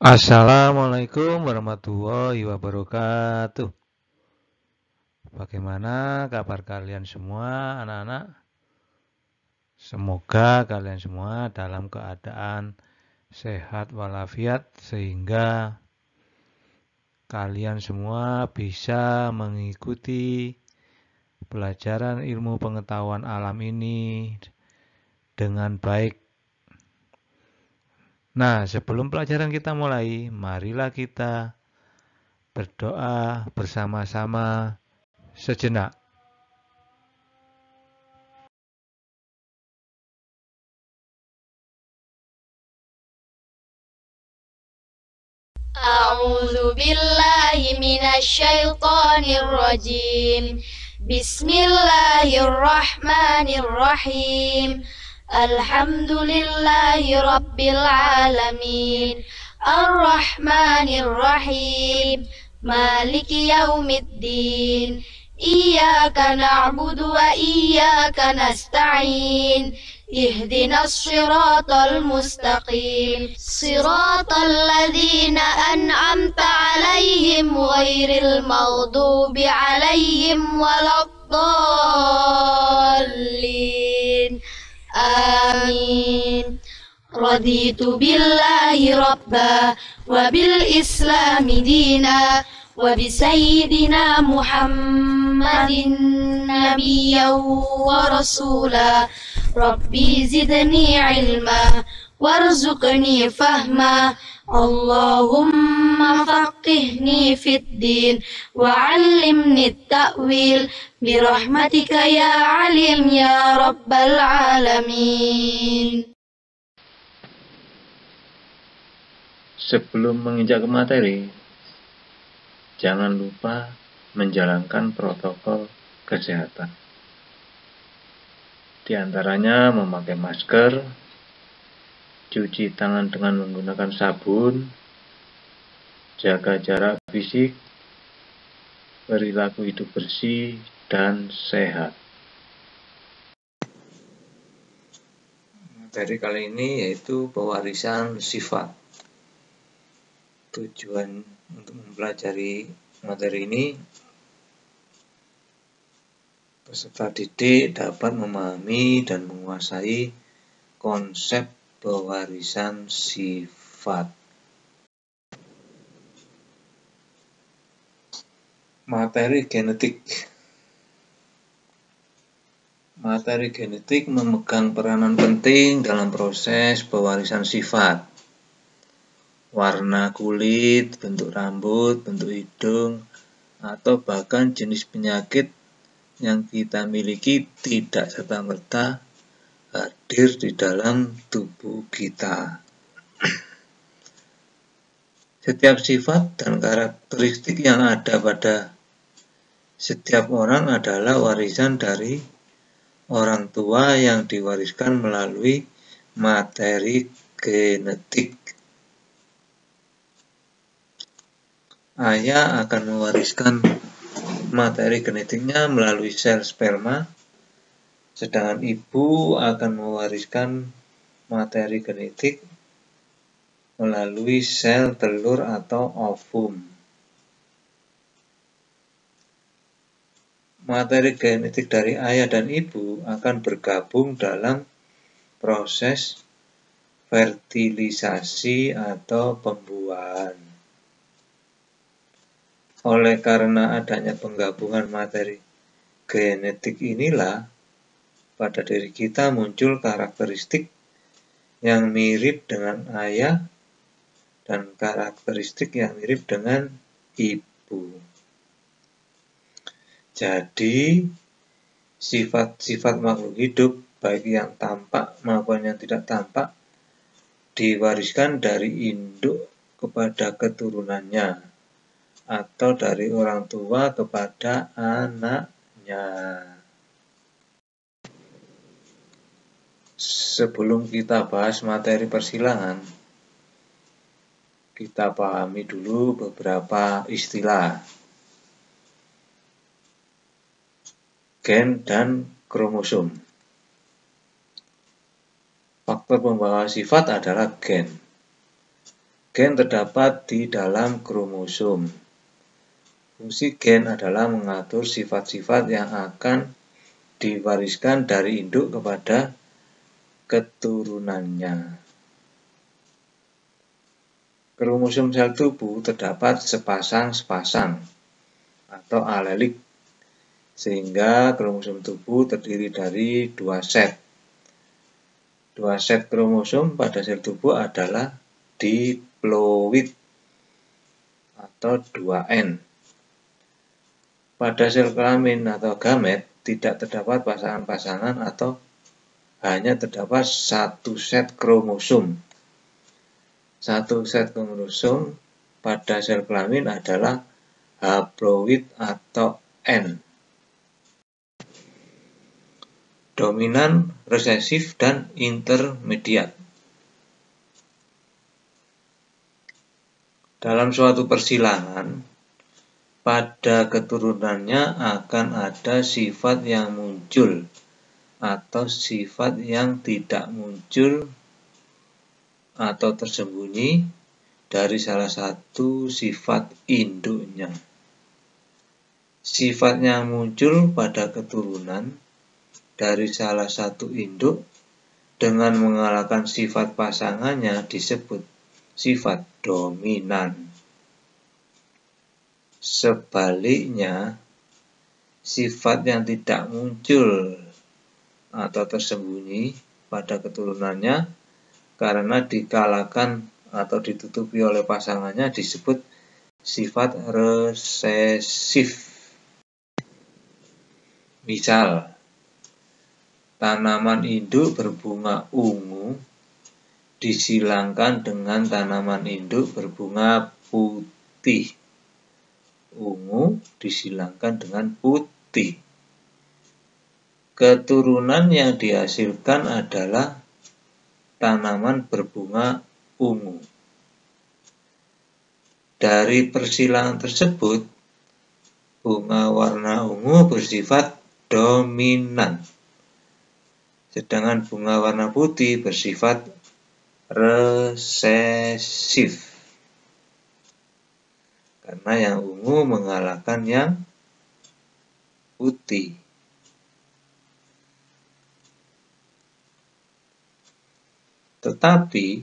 Assalamualaikum warahmatullahi wabarakatuh. Bagaimana kabar kalian semua, anak-anak? Semoga kalian semua dalam keadaan sehat walafiat sehingga kalian semua bisa mengikuti pelajaran ilmu pengetahuan alam ini dengan baik. Nah, sebelum pelajaran kita mulai, marilah kita berdoa bersama-sama sejenak. أعوذ بالله من الشيطان الرجيم. بسم الله الرحمن الرحيم. الحمد لله رب العالمين الرحمن الرحيم مالك يوم الدين إياك نعبد وإياك نستعين اهدنا الصراط المستقيم صراط الذين أنعمت عليهم غير المغضوب عليهم ولا الضالين آمين. رضيت بالله ربا وبالإسلام دينا وبسيدنا محمد نبيا ورسولا ربي زدني علما وارزقني فهما اللهم فقهني في الدين وعلمني التأويل برحمتك يا عليم يا رب العالمين. Sebelum menginjak ke materi, jangan lupa menjalankan protokol kesehatan. Di antaranya memakai masker, cuci tangan dengan menggunakan sabun, jaga jarak fisik, perilaku hidup bersih dan sehat. Materi kali ini yaitu pewarisan sifat. Tujuan untuk mempelajari materi ini, peserta didik dapat memahami dan menguasai konsep pewarisan sifat. Materi genetik. Materi genetik memegang peranan penting dalam proses pewarisan sifat. Warna kulit, bentuk rambut, bentuk hidung, atau bahkan jenis penyakit yang kita miliki tidak serta-merta hadir di dalam tubuh kita. Setiap sifat dan karakteristik yang ada pada setiap orang adalah warisan dari orang tua yang diwariskan melalui materi genetik. Ayah akan mewariskan materi genetiknya melalui sel sperma, sedangkan ibu akan mewariskan materi genetik melalui sel telur atau ovum. Materi genetik dari ayah dan ibu akan bergabung dalam proses fertilisasi atau pembuahan. Oleh karena adanya penggabungan materi genetik inilah, pada diri kita muncul karakteristik yang mirip dengan ayah dan karakteristik yang mirip dengan ibu. Jadi, sifat-sifat makhluk hidup, baik yang tampak maupun yang tidak tampak, diwariskan dari induk kepada keturunannya, atau dari orang tua kepada anaknya. Sebelum kita bahas materi persilangan, kita pahami dulu beberapa istilah. Gen dan kromosom. Faktor pembawa sifat adalah gen. Gen terdapat di dalam kromosom. Fungsi gen adalah mengatur sifat-sifat yang akan diwariskan dari induk kepada keturunannya. Kromosom sel tubuh terdapat sepasang-sepasang atau alelik, sehingga kromosom tubuh terdiri dari 2 set. 2 set kromosom pada sel tubuh adalah diploid atau 2N. Pada sel kelamin atau gamet tidak terdapat pasangan-pasangan atau hanya terdapat 1 set kromosom. 1 set kromosom pada sel kelamin adalah haploid atau N. Dominan, resesif, dan intermediat. Dalam suatu persilangan, pada keturunannya akan ada sifat yang muncul atau sifat yang tidak muncul atau tersembunyi dari salah satu sifat induknya. Sifat yang muncul pada keturunan dari salah satu induk dengan mengalahkan sifat pasangannya disebut sifat dominan. Sebaliknya, sifat yang tidak muncul atau tersembunyi pada keturunannya karena dikalahkan atau ditutupi oleh pasangannya disebut sifat resesif. Misal, tanaman induk berbunga ungu disilangkan dengan tanaman induk berbunga putih. Ungu disilangkan dengan putih. Keturunan yang dihasilkan adalah tanaman berbunga ungu. Dari persilangan tersebut, bunga warna ungu bersifat dominan, sedangkan bunga warna putih bersifat resesif. Karena yang ungu mengalahkan yang putih. Tetapi,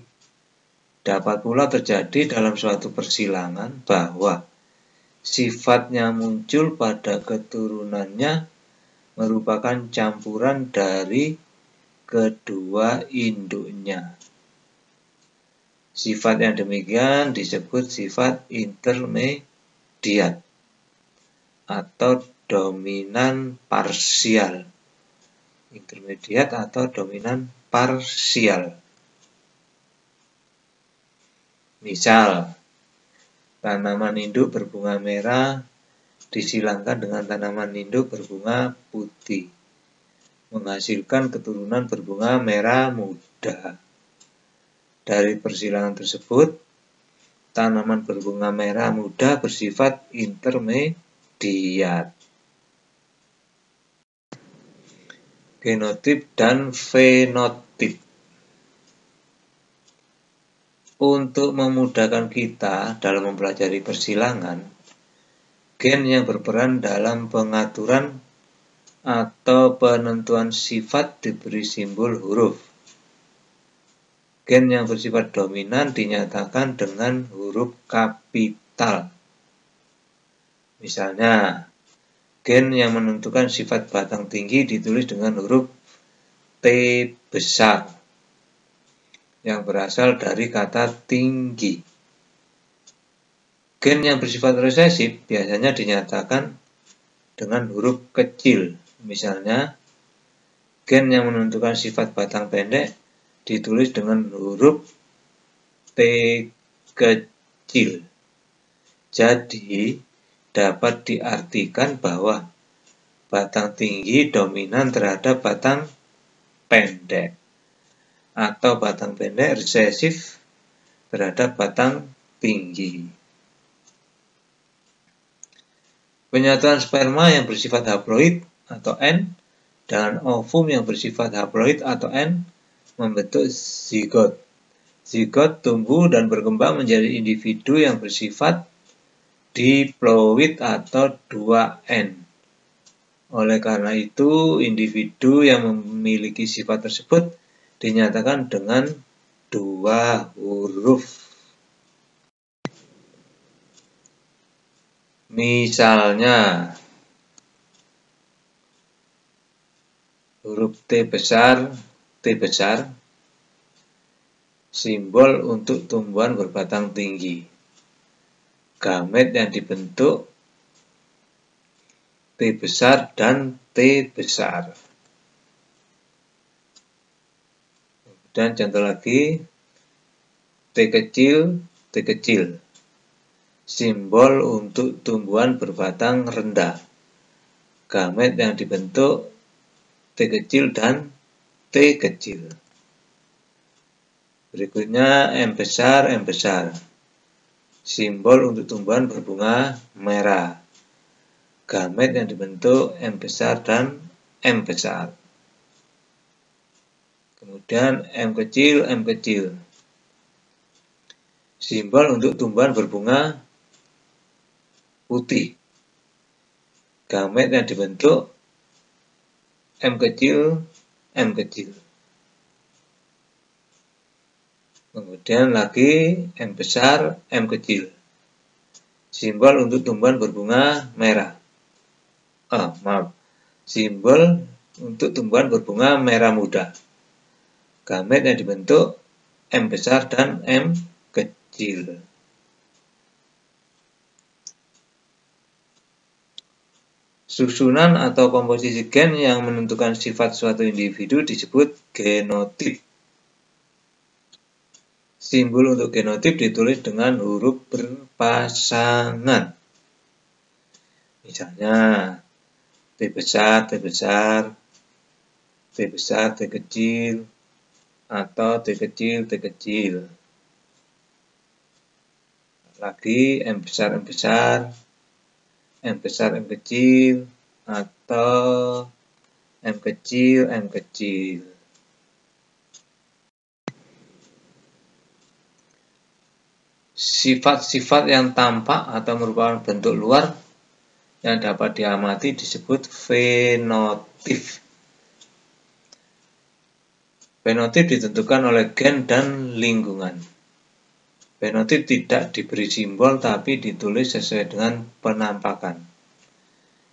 dapat pula terjadi dalam suatu persilangan bahwa sifat yang muncul pada keturunannya merupakan campuran dari kedua induknya. Sifat yang demikian disebut sifat intermediat atau dominan parsial. Intermediat atau dominan parsial. Misal, tanaman induk berbunga merah disilangkan dengan tanaman induk berbunga putih, menghasilkan keturunan berbunga merah muda. Dari persilangan tersebut, tanaman berbunga merah muda bersifat intermediat. Genotip dan fenotip. Untuk memudahkan kita dalam mempelajari persilangan, gen yang berperan dalam pengaturan atau penentuan sifat diberi simbol huruf. Gen yang bersifat dominan dinyatakan dengan huruf kapital. Misalnya, gen yang menentukan sifat batang tinggi ditulis dengan huruf T besar, yang berasal dari kata tinggi. Gen yang bersifat resesif biasanya dinyatakan dengan huruf kecil. Misalnya, gen yang menentukan sifat batang pendek ditulis dengan huruf T kecil. Jadi, dapat diartikan bahwa batang tinggi dominan terhadap batang pendek, atau batang pendek resesif terhadap batang tinggi. Penyatuan sperma yang bersifat haploid atau N dengan ovum yang bersifat haploid atau N membentuk zigot. Zigot tumbuh dan berkembang menjadi individu yang bersifat diploid atau 2N. Oleh karena itu, individu yang memiliki sifat tersebut dinyatakan dengan 2 huruf. Misalnya, huruf T besar, simbol untuk tumbuhan berbatang tinggi. Gamet yang dibentuk T besar dan T besar. Dan contoh lagi, T kecil, simbol untuk tumbuhan berbatang rendah. Gamet yang dibentuk T kecil dan T kecil. Berikutnya M besar, simbol untuk tumbuhan berbunga merah. Gamet yang dibentuk M besar dan M besar. Kemudian M kecil, simbol untuk tumbuhan berbunga putih. Gamet yang dibentuk M kecil. Kemudian lagi M besar, M kecil. Simbol untuk tumbuhan berbunga merah. Simbol untuk tumbuhan berbunga merah muda. Gamet yang dibentuk M besar dan M kecil. Susunan atau komposisi gen yang menentukan sifat suatu individu disebut genotip. Simbol untuk genotip ditulis dengan huruf berpasangan. Misalnya, T besar, T kecil, atau T kecil. Lagi M besar, M kecil, atau M kecil. Sifat-sifat yang tampak atau merupakan bentuk luar yang dapat diamati disebut fenotip. Fenotip ditentukan oleh gen dan lingkungan. Fenotip tidak diberi simbol tapi ditulis sesuai dengan penampakan.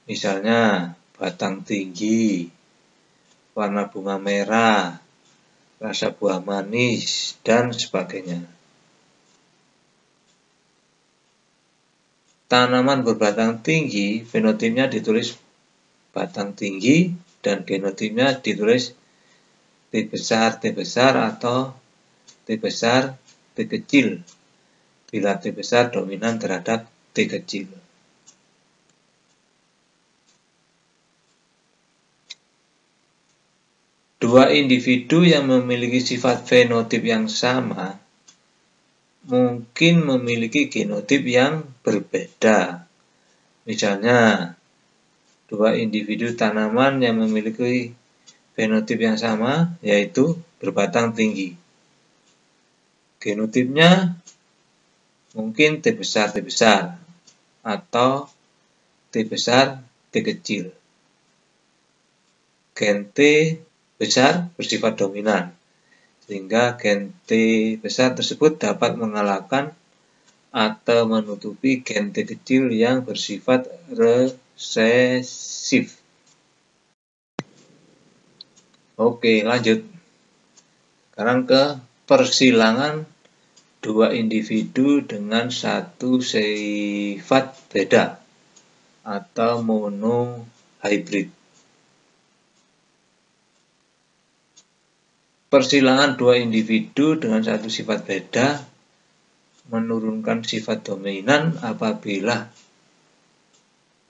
Misalnya, batang tinggi, warna bunga merah, rasa buah manis, dan sebagainya. Tanaman berbatang tinggi, fenotipnya ditulis batang tinggi dan genotipnya ditulis T besar atau T besar, T kecil. Bila T besar dominan terhadap T kecil. Dua individu yang memiliki sifat fenotip yang sama mungkin memiliki genotip yang berbeda. Misalnya, dua individu tanaman yang memiliki fenotip yang sama, yaitu berbatang tinggi. Genotipnya mungkin T besar, atau T besar, T kecil. Gen T besar bersifat dominan, sehingga gen T besar tersebut dapat mengalahkan atau menutupi gen T kecil yang bersifat resesif. Oke, lanjut. Sekarang ke persilangan dua individu dengan satu sifat beda atau monohybrid. Persilangan dua individu dengan satu sifat beda menurunkan sifat dominan apabila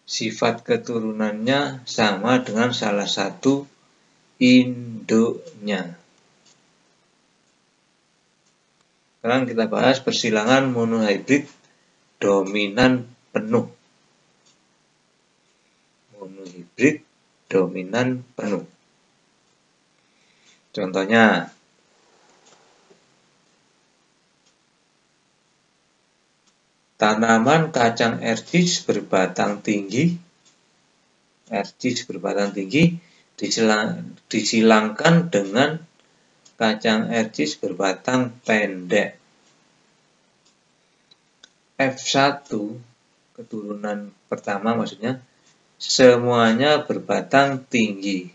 sifat keturunannya sama dengan salah satu induknya. Sekarang kita bahas persilangan monohybrid dominan penuh. Monohybrid dominan penuh. Contohnya, Tanaman kacang ercis berbatang tinggi disilangkan dengan kacang ercis berbatang pendek. F1 keturunan pertama maksudnya semuanya berbatang tinggi.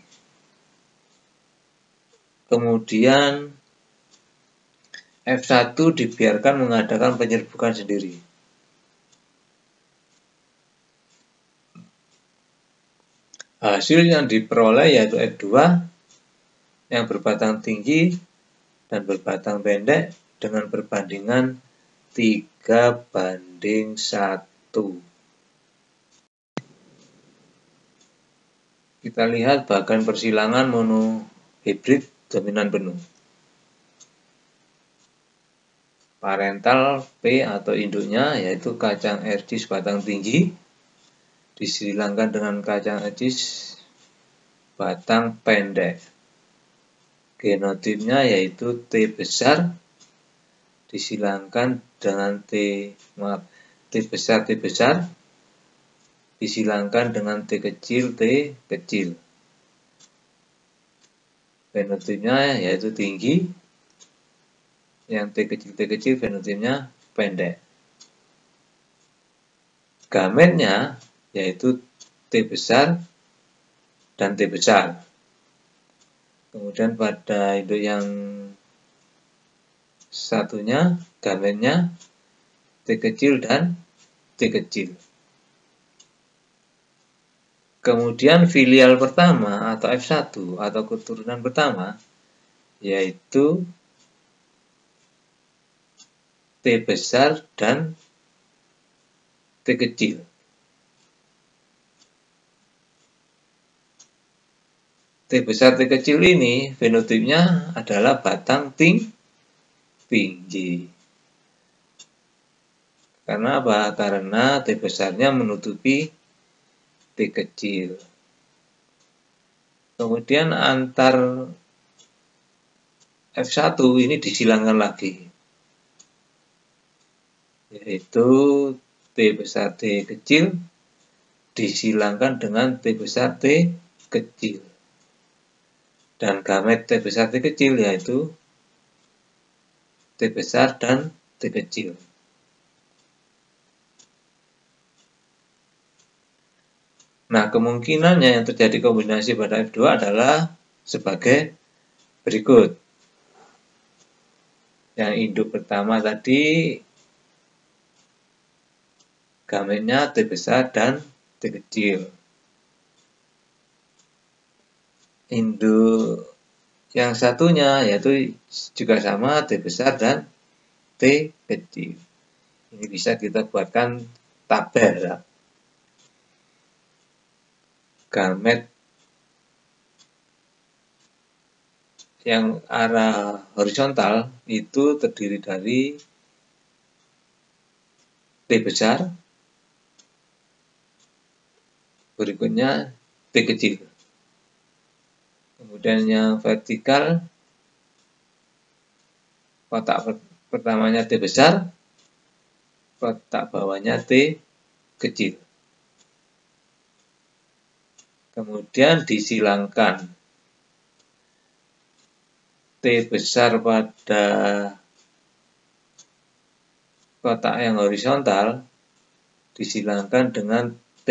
Kemudian F1 dibiarkan mengadakan penyerbukan sendiri. Hasil yang diperoleh yaitu F2 yang berbatang tinggi dan berbatang pendek dengan perbandingan 3:1. Kita lihat bagan persilangan monohibrid dominan penuh. Parental P atau induknya yaitu kacang ercis batang tinggi disilangkan dengan kacang ercis batang pendek. Genotipnya yaitu T besar disilangkan dengan T besar disilangkan dengan T kecil. Fenotipnya yaitu tinggi, yang T kecil fenotipnya pendek. Gametnya yaitu T besar dan T besar. Kemudian pada induk yang satunya, gametnya T kecil dan T kecil. Kemudian filial pertama atau F1 atau keturunan pertama yaitu T besar dan T kecil. T besar T kecil ini fenotipnya adalah batang tinggi. Karena apa? Karena T besarnya menutupi T kecil. Kemudian antar F1 ini disilangkan lagi. Yaitu T besar T kecil disilangkan dengan T besar T kecil. Dan gamet T besar T kecil yaitu T besar dan T kecil. Nah, kemungkinannya yang terjadi kombinasi pada F2 adalah sebagai berikut. Yang induk pertama tadi gametnya T besar dan T kecil. Induk yang satunya yaitu juga sama T besar dan T kecil. Ini bisa kita buatkan tabel ya. Gamet yang arah horizontal itu terdiri dari T besar, berikutnya T kecil. Kemudian yang vertikal, kotak pertamanya T besar, kotak bawahnya T kecil. Kemudian disilangkan T besar pada kotak yang horizontal disilangkan dengan T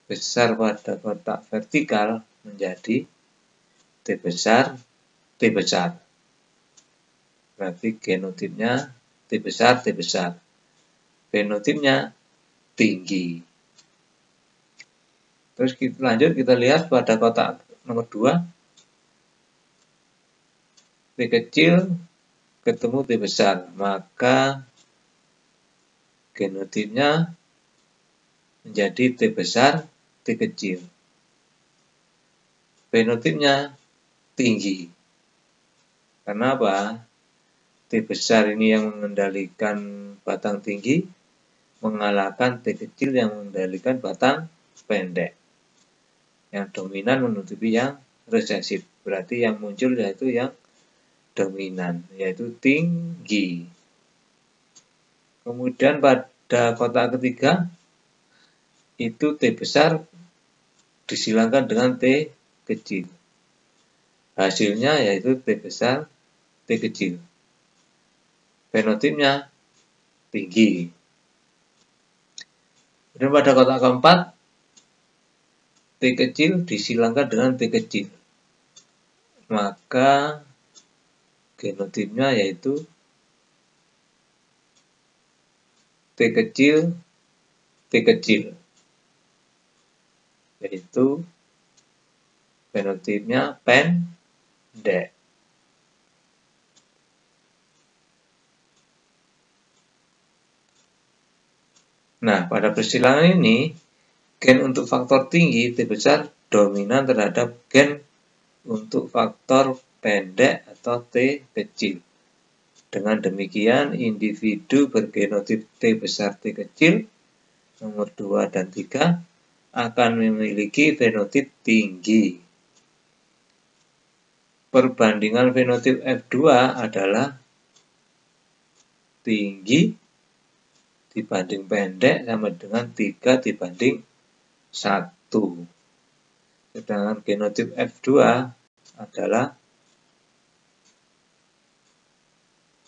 besar pada kotak vertikal menjadi T besar. Berarti genotipnya T besar. Fenotipnya tinggi. Terus kita lihat pada kotak nomor 2. T kecil ketemu T besar, maka genotipnya menjadi T besar, T kecil. Fenotipnya tinggi. Karena apa? T besar ini yang mengendalikan batang tinggi, mengalahkan T kecil yang mengendalikan batang pendek. Yang dominan menutupi yang resesif. Berarti yang muncul yaitu yang dominan, yaitu tinggi. Kemudian pada kotak ketiga, itu T besar disilangkan dengan T kecil. Hasilnya yaitu T besar, T kecil. Fenotipnya tinggi. Dan pada kotak keempat, T kecil disilangkan dengan T kecil. Maka genotipnya yaitu T kecil, T kecil. Yaitu fenotipnya pendek. Nah, pada persilangan ini, gen untuk faktor tinggi T besar dominan terhadap gen untuk faktor pendek atau T kecil. Dengan demikian, individu bergenotip T besar T kecil nomor 2 dan 3 akan memiliki fenotip tinggi. Perbandingan fenotip F2 adalah tinggi dibanding pendek sama dengan 3 dibanding 1. Sedangkan genotip F2 adalah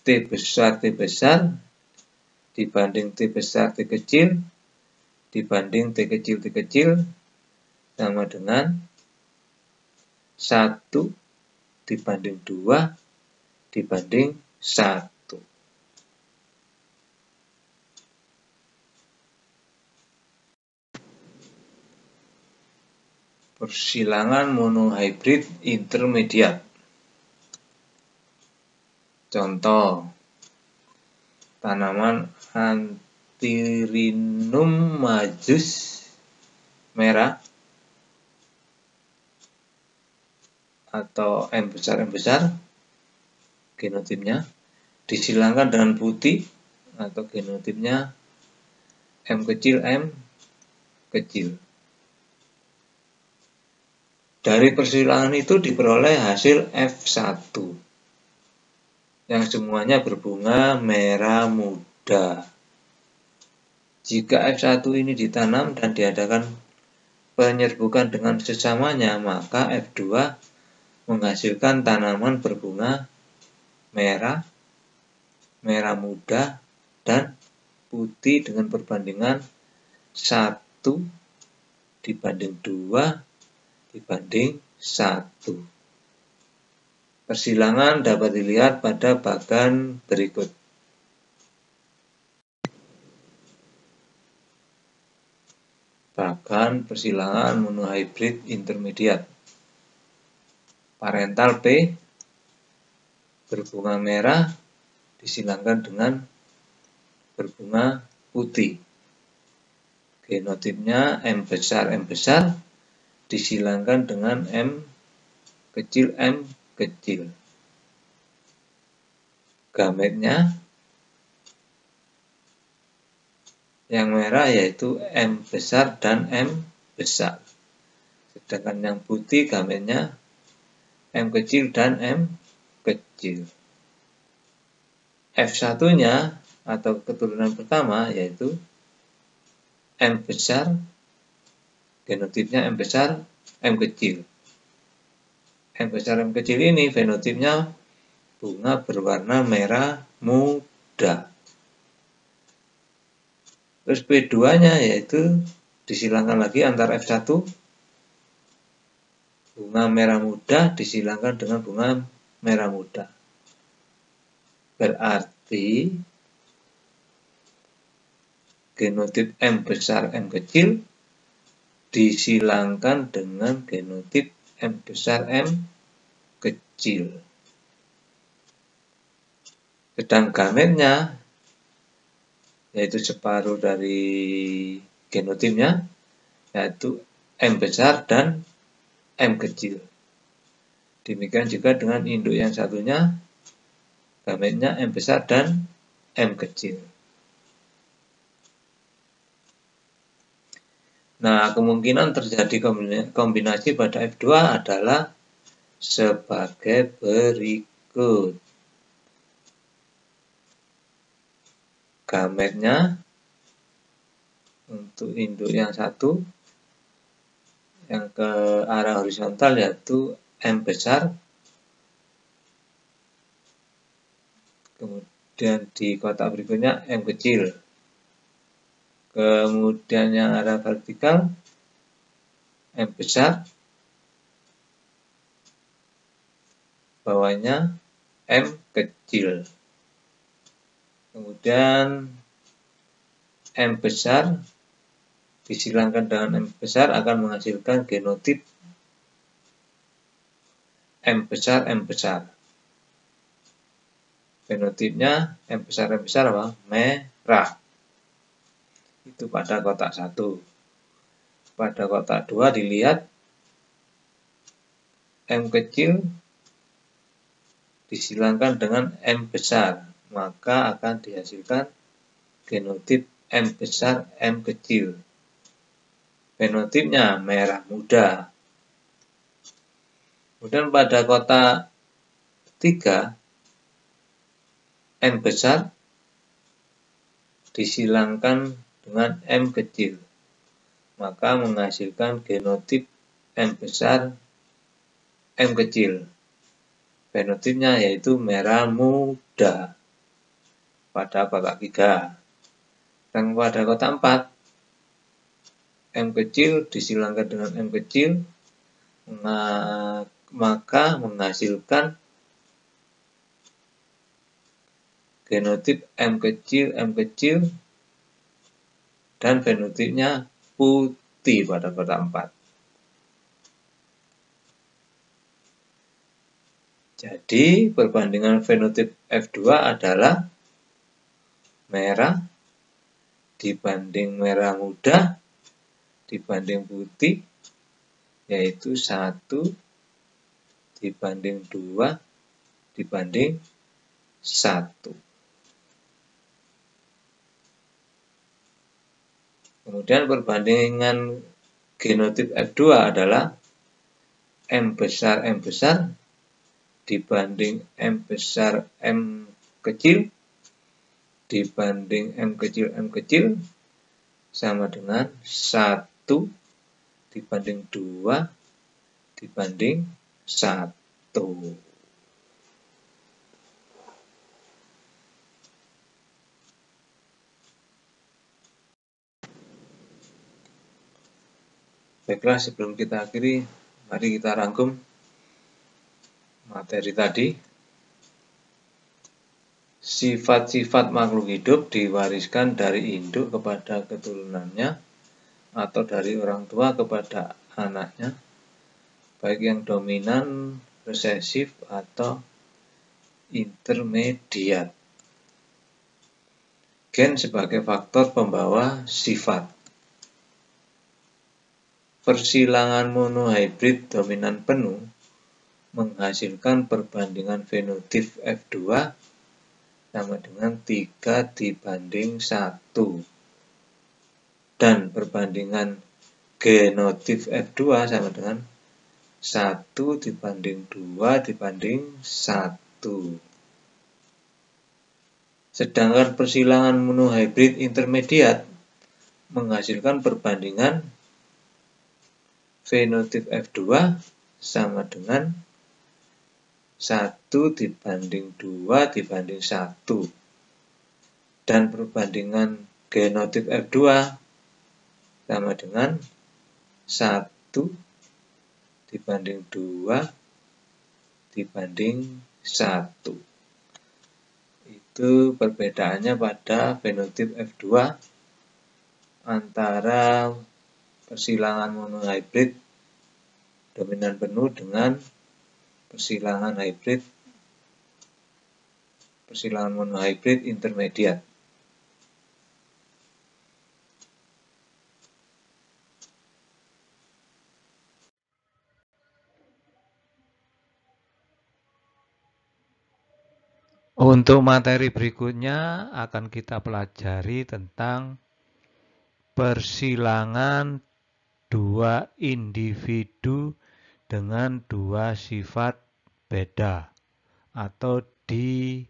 T besar dibanding T besar T kecil dibanding T kecil sama dengan 1 dibanding 2 dibanding 1. Persilangan monohybrid intermediat. Contoh, tanaman Antherinum majus merah atau M besar genotipnya disilangkan dengan putih atau genotipnya M kecil. Dari persilangan itu diperoleh hasil F1 yang semuanya berbunga merah muda. Jika F1 ini ditanam dan diadakan penyerbukan dengan sesamanya, maka F2 menghasilkan tanaman berbunga merah muda, dan putih dengan perbandingan 1 dibanding 2 dibanding 1. Persilangan dapat dilihat pada bagan berikut. Bagan persilangan monohybrid intermediat. Parental P berbunga merah disilangkan dengan berbunga putih. Genotipnya M besar disilangkan dengan M kecil. Gametnya yang merah yaitu M besar dan M besar. Sedangkan yang putih gametnya M kecil dan M kecil. F1-nya atau keturunan pertama yaitu M besar, genotipnya M besar, M kecil. M besar, M kecil ini fenotipnya bunga berwarna merah muda. Terus P2-nya yaitu disilangkan lagi antara F1, bunga merah muda disilangkan dengan bunga merah muda. Berarti genotip M besar, M kecil disilangkan dengan genotip M besar, M kecil. Sedang gametnya yaitu separuh dari genotipnya yaitu M besar dan M kecil. Demikian juga dengan induk yang satunya, gametnya M besar dan M kecil. Nah, kemungkinan terjadi kombinasi pada F2 adalah sebagai berikut. gametnya untuk induk yang satu yang ke arah horizontal yaitu M besar. Kemudian di kotak berikutnya M kecil. Kemudian yang arah vertikal M besar. Bawahnya M kecil. Kemudian M besar disilangkan dengan M besar akan menghasilkan genotip M besar M besar. Genotipnya M besar apa? Merah. Itu pada kotak 1. Pada kotak 2 dilihat M kecil disilangkan dengan M besar, maka akan dihasilkan genotip M besar M kecil. Fenotipnya merah muda. Kemudian pada kotak 3 M besar disilangkan dengan M kecil, maka menghasilkan genotip M besar M kecil. Fenotipnya yaitu merah muda pada kotak 3. Dan pada kotak 4 M kecil disilangkan dengan M kecil, maka menghasilkan genotip M kecil, dan fenotipnya putih pada kotak 4. Jadi perbandingan fenotip F2 adalah merah dibanding merah muda dibanding putih, yaitu 1 dibanding 2 dibanding 1. Kemudian perbandingan genotip F2 adalah M besar dibanding M besar M kecil dibanding M kecil sama dengan 1 dibanding 2 dibanding 1. Baiklah, sebelum kita akhiri, mari kita rangkum materi tadi. Sifat-sifat makhluk hidup diwariskan dari induk kepada keturunannya atau dari orang tua kepada anaknya, baik yang dominan, resesif, atau intermediat. Gen sebagai faktor pembawa sifat. Persilangan monohybrid dominan penuh menghasilkan perbandingan fenotip F2 sama dengan 3 dibanding 1. Dan perbandingan genotip F2 sama dengan 1 dibanding 2 dibanding 1. Sedangkan persilangan monohybrid intermediat menghasilkan perbandingan fenotip F2 sama dengan 1 dibanding 2 dibanding 1. Dan perbandingan genotip F2 sama dengan 1 dibanding 2 dibanding 1. Itu perbedaannya pada fenotip F2 antara persilangan monohybrid dominan penuh dengan persilangan monohybrid intermediat. Untuk materi berikutnya akan kita pelajari tentang persilangan dua individu dengan dua sifat beda atau dihybrid.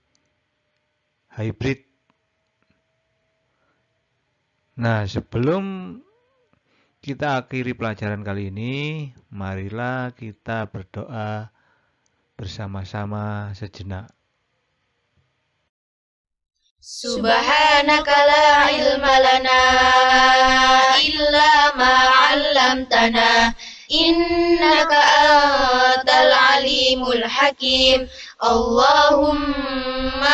Nah, sebelum kita akhiri pelajaran kali ini, marilah kita berdoa bersama-sama sejenak. Subhanaka la ilma lana illa ma 'allamtana innaka antal alimul hakim. Allahumma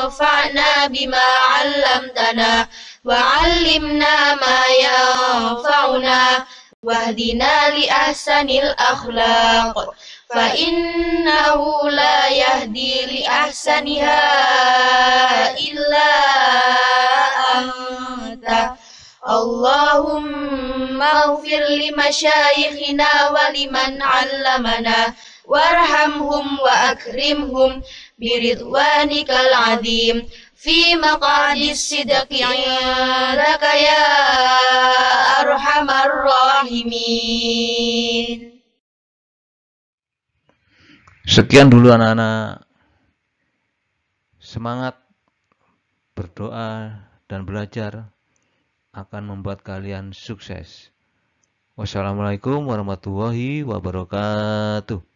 anfa'na bima 'allamtana wa 'allimna ma yanfa'una wahdina li ahsanil akhlaq fa innahu la yahdi li ahsaniha illa anta. Allahumma ighfir li masyayikhina wa liman 'allamana warhamhum wa akrimhum biridwanikal 'azim fi maqadis sidqi 'indaka ya arhamar rahimin. Sekian dulu anak-anak. Semangat berdoa dan belajar akan membuat kalian sukses. Wassalamualaikum warahmatullahi wabarakatuh.